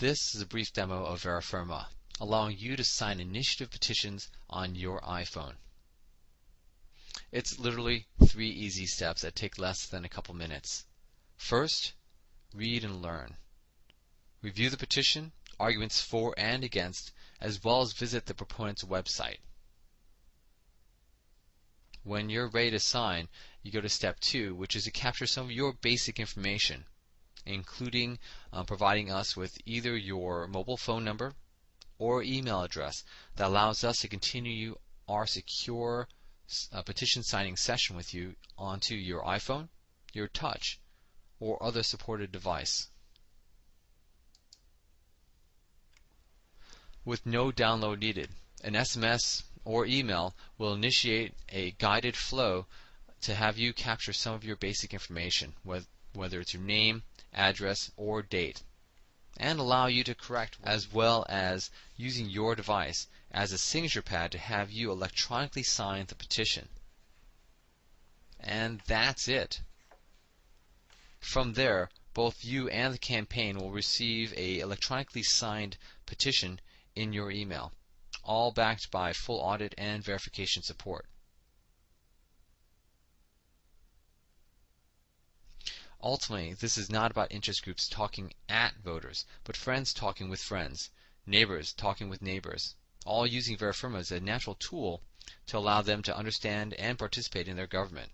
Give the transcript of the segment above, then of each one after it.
This is a brief demo of Verifirma, allowing you to sign initiative petitions on your iPhone. It's literally 3 easy steps that take less than a couple minutes. First, read and learn. Review the petition, arguments for and against, as well as visit the proponent's website. When you're ready to sign, you go to step 2, which is to capture some of your basic information, including providing us with either your mobile phone number or email address that allows us to continue our secure petition signing session with you onto your iPhone, your Touch, or other supported device. With no download needed, an SMS or email will initiate a guided flow to have you capture some of your basic information, whether it's your name, address, or date, and allow you to correct, as well as using your device as a signature pad to have you electronically sign the petition. And that's it. From there, both you and the campaign will receive a electronically signed petition in your email, all backed by full audit and verification support. Ultimately, this is not about interest groups talking at voters, but friends talking with friends, neighbors talking with neighbors, all using Verifirma as a natural tool to allow them to understand and participate in their government.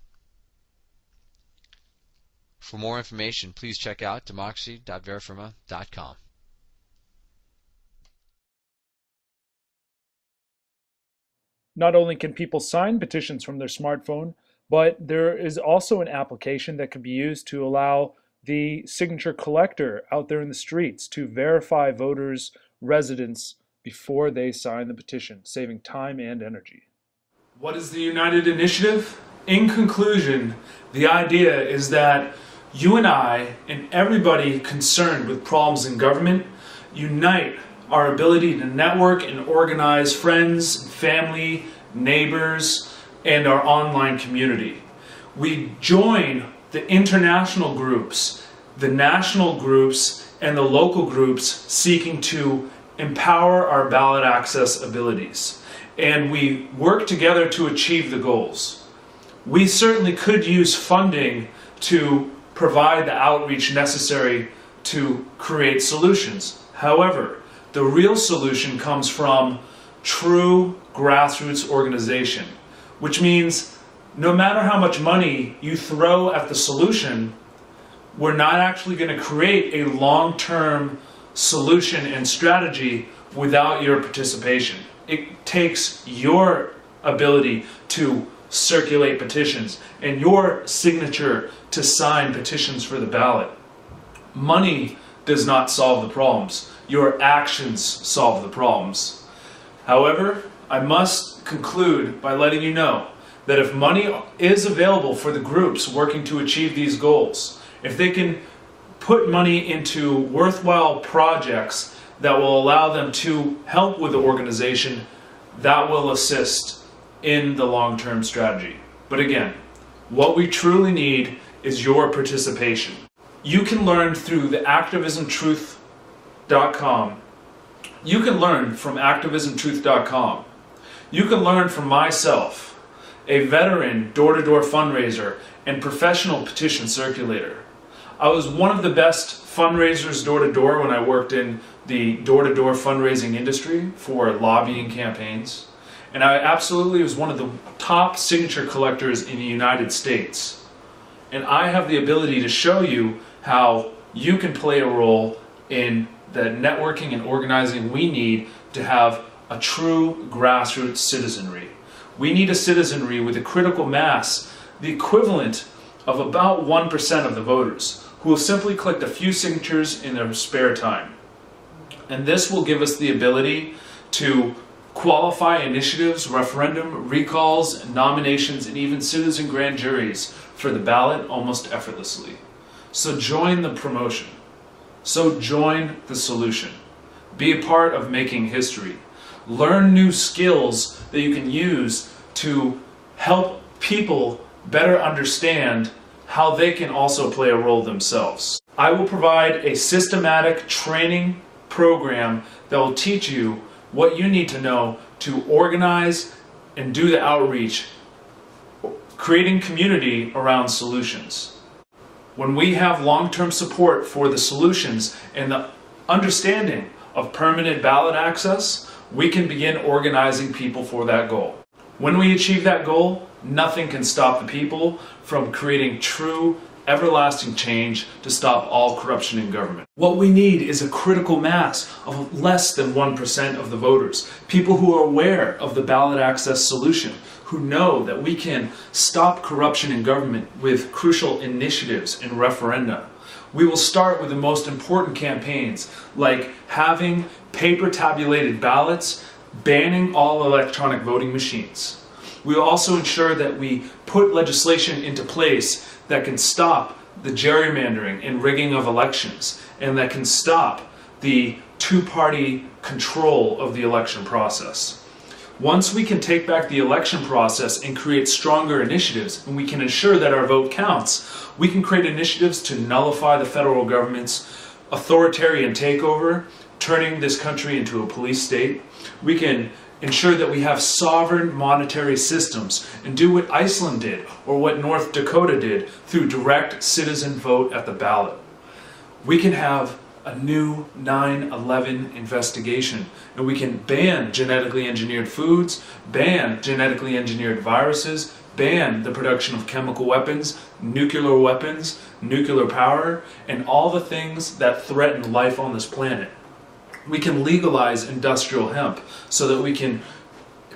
For more information, please check out democracy.verifirma.com. Not only can people sign petitions from their smartphone, but there is also an application that can be used to allow the signature collector out there in the streets to verify voters' residence before they sign the petition, saving time and energy. What is the United Initiative? In conclusion, the idea is that you and I and everybody concerned with problems in government unite our ability to network and organize friends, family, neighbors, and our online community. We join the international groups, the national groups, and the local groups seeking to empower our ballot access abilities. And we work together to achieve the goals. We certainly could use funding to provide the outreach necessary to create solutions. However, the real solution comes from true grassroots organization, which means no matter how much money you throw at the solution, we're not actually going to create a long-term solution and strategy without your participation. It takes your ability to circulate petitions and your signature to sign petitions for the ballot. Money does not solve the problems. Your actions solve the problems. However, I must conclude by letting you know that if money is available for the groups working to achieve these goals, if they can put money into worthwhile projects that will allow them to help with the organization, that will assist in the long-term strategy. But again, what we truly need is your participation. You can learn through the activismtruth.com. You can learn from activismtruth.com. You can learn from myself, a veteran door-to-door fundraiser and professional petition circulator. I was one of the best fundraisers door-to-door when I worked in the door-to-door fundraising industry for lobbying campaigns. And I absolutely was one of the top signature collectors in the United States. And I have the ability to show you how you can play a role in the networking and organizing we need to have a true grassroots citizenry. We need a citizenry with a critical mass, the equivalent of about 1% of the voters, who will simply collect a few signatures in their spare time. And this will give us the ability to qualify initiatives, referendum, recalls, nominations, and even citizen grand juries for the ballot almost effortlessly. So join the promotion. So join the solution. Be a part of making history. Learn new skills that you can use to help people better understand how they can also play a role themselves. I will provide a systematic training program that will teach you what you need to know to organize and do the outreach, creating community around solutions. When we have long-term support for the solutions and the understanding of permanent ballot access, we can begin organizing people for that goal. When we achieve that goal, nothing can stop the people from creating true, everlasting change to stop all corruption in government. What we need is a critical mass of less than 1% of the voters, people who are aware of the ballot access solution, who know that we can stop corruption in government with crucial initiatives and referenda. We will start with the most important campaigns, like having paper tabulated ballots, banning all electronic voting machines. We will also ensure that we put legislation into place that can stop the gerrymandering and rigging of elections, and that can stop the two-party control of the election process. Once we can take back the election process and create stronger initiatives, and we can ensure that our vote counts, we can create initiatives to nullify the federal government's authoritarian takeover, turning this country into a police state. We can ensure that we have sovereign monetary systems and do what Iceland did or what North Dakota did through direct citizen vote at the ballot. We can have a new 9/11 investigation, and we can ban genetically engineered foods, ban genetically engineered viruses, ban the production of chemical weapons, nuclear power, and all the things that threaten life on this planet. We can legalize industrial hemp so that we can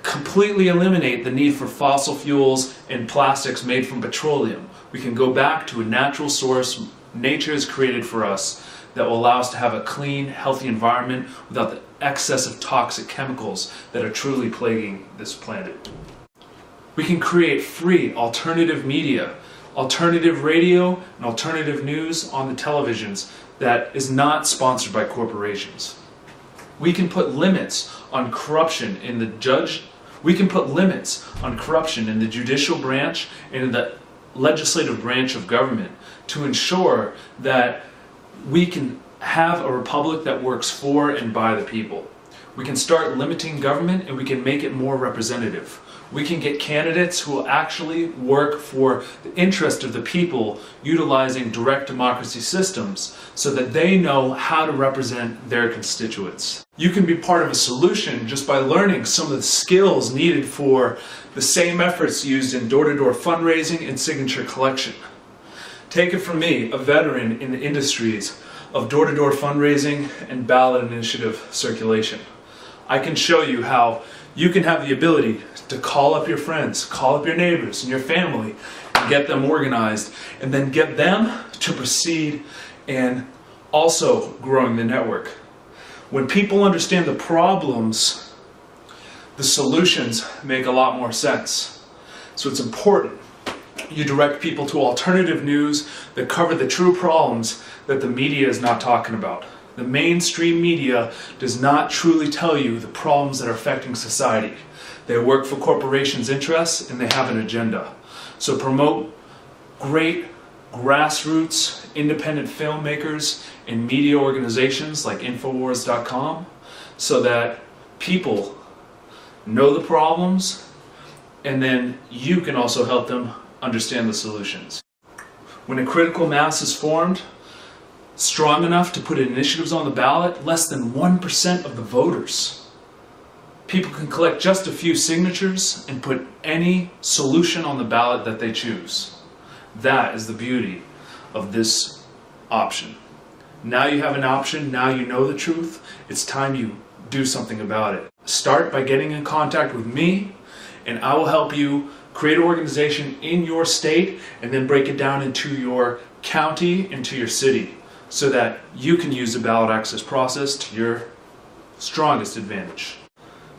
completely eliminate the need for fossil fuels and plastics made from petroleum. We can go back to a natural source nature has created for us that will allow us to have a clean, healthy environment without the excess of toxic chemicals that are truly plaguing this planet. We can create free alternative media, alternative radio, and alternative news on the televisions that is not sponsored by corporations. We can put limits on corruption in the judicial branch and in the legislative branch of government to ensure that we can have a republic that works for and by the people. We can start limiting government, and we can make it more representative. We can get candidates who will actually work for the interest of the people, utilizing direct democracy systems so that they know how to represent their constituents. You can be part of a solution just by learning some of the skills needed for the same efforts used in door-to-door fundraising and signature collection. Take it from me, a veteran in the industries of door-to-door fundraising and ballot initiative circulation. I can show you how you can have the ability to call up your friends, call up your neighbors and your family, and get them organized, and then get them to proceed and also growing the network. When people understand the problems, the solutions make a lot more sense. So it's important you direct people to alternative news that cover the true problems that the media is not talking about. The mainstream media does not truly tell you the problems that are affecting society. They work for corporations' interests, and they have an agenda. So promote great grassroots independent filmmakers and media organizations like Infowars.com so that people know the problems, and then you can also help them understand the solutions. When a critical mass is formed, strong enough to put initiatives on the ballot, less than 1% of the voters. People can collect just a few signatures and put any solution on the ballot that they choose. That is the beauty of this option. Now you have an option, now you know the truth, it's time you do something about it. Start by getting in contact with me, and I will help you create an organization in your state and then break it down into your county, into your city, so that you can use the ballot access process to your strongest advantage.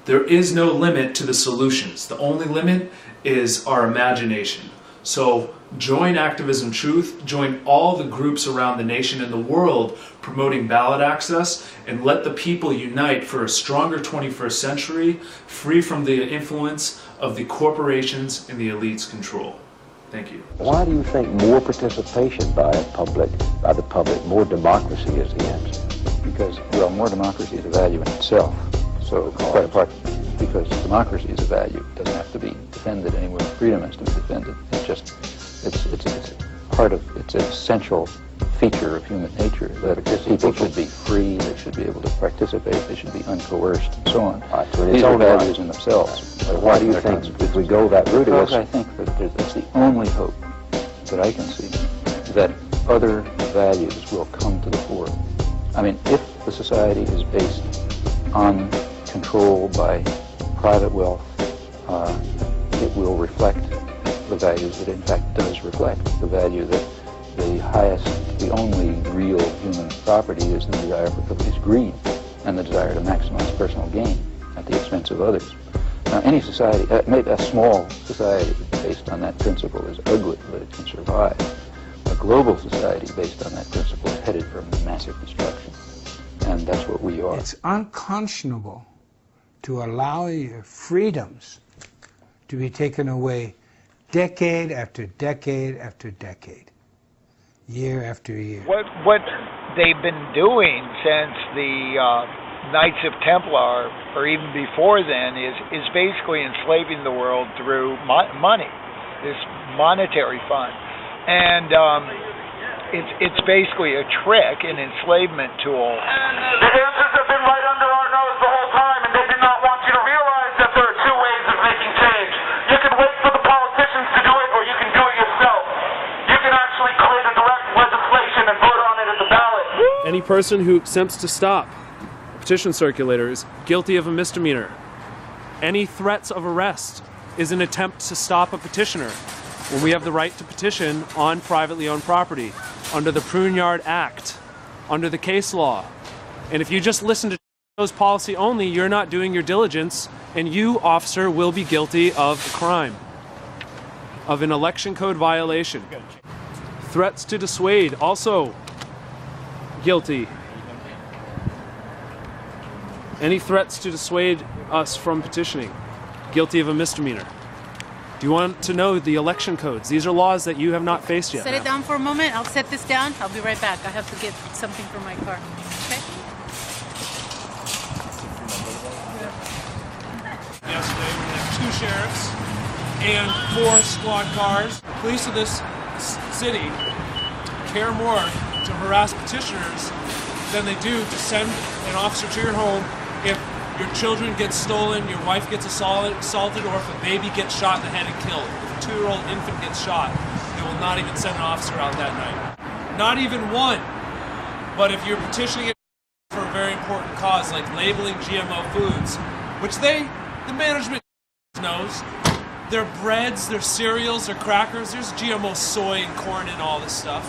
There is no limit to the solutions. The only limit is our imagination. So join Activism Truth, join all the groups around the nation and the world promoting ballot access, and let the people unite for a stronger 21st century, free from the influence of the corporations and the elites' control. Thank you. Why do you think more participation by the public, more democracy is the answer? because, well, more democracy is a value in itself. So quite apart, because democracy is a value, it doesn't have to be defended anywhere. Freedom has to be defended. It's just, it's part of, it's an essential feature of human nature that people should be free, they should be able to participate, they should be uncoerced, and so on. These are values in themselves. Why do you think if we go that route? Because I think that it's the only hope that I can see that other values will come to the fore. I mean, if the society is based on control by private wealth, it will reflect the values that it in fact does reflect, the value that the highest, the only real human property is the desire for is greed and the desire to maximize personal gain at the expense of others. Now, any society, maybe a small society based on that principle is ugly, but it can survive. A global society based on that principle is headed for massive destruction, and that's what we are. It's unconscionable to allow your freedoms to be taken away decade after decade after decade, year after year. What they've been doing since the Knights of Templar, or even before then, is basically enslaving the world through money, this monetary fund. And it's basically a trick, an enslavement tool. The answers have been right under our nose the whole time, and they did not want you to realize that there are two ways of making change. You can wait for the politicians to do it, or you can do it yourself. You can actually create a direct legislation and vote on it at the ballot. Any person who attempts to stop a petition circulator is guilty of a misdemeanor. Any threats of arrest is an attempt to stop a petitioner when we have the right to petition on privately owned property under the Pruneyard Act, under the case law. And if you just listen to those policy only, you're not doing your diligence, and you, officer, will be guilty of a crime, of an election code violation. Threats to dissuade, also guilty. Any threats to dissuade us from petitioning, guilty of a misdemeanor. Do you want to know the election codes? These are laws that you have not faced yet. Set it down for a moment. I'll set this down. I'll be right back. I have to get something from my car. Okay? Yesterday we had 2 sheriffs and 4 squad cars. The police of this city care more to harass petitioners than they do to send an officer to your home if your children get stolen, your wife gets assaulted, or if a baby gets shot in the head and killed. If a 2-year-old infant gets shot, they will not even send an officer out that night. Not even one. But if you're petitioning it for a very important cause, like labeling GMO foods, which the management knows, their breads, their cereals, their crackers, there's GMO soy and corn and all this stuff.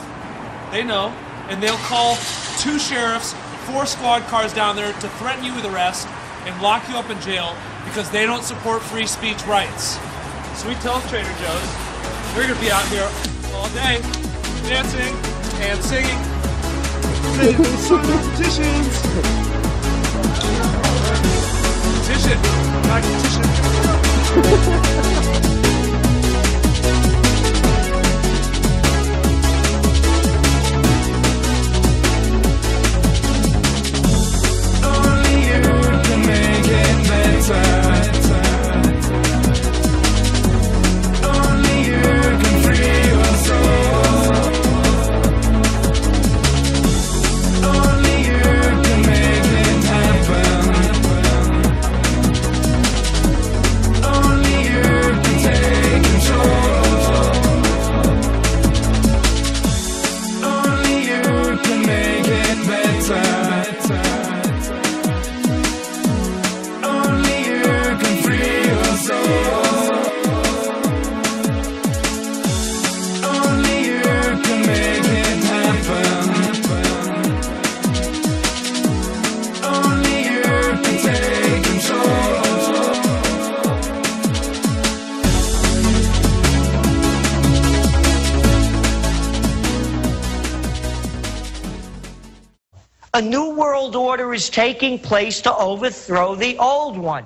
They know, and they'll call 2 sheriffs, 4 squad cars down there to threaten you with arrest and lock you up in jail because they don't support free speech rights. So we tell Trader Joe's, we're going to be out here all day dancing and singing petitions. Petition. Not petition. A new world order is taking place to overthrow the old one.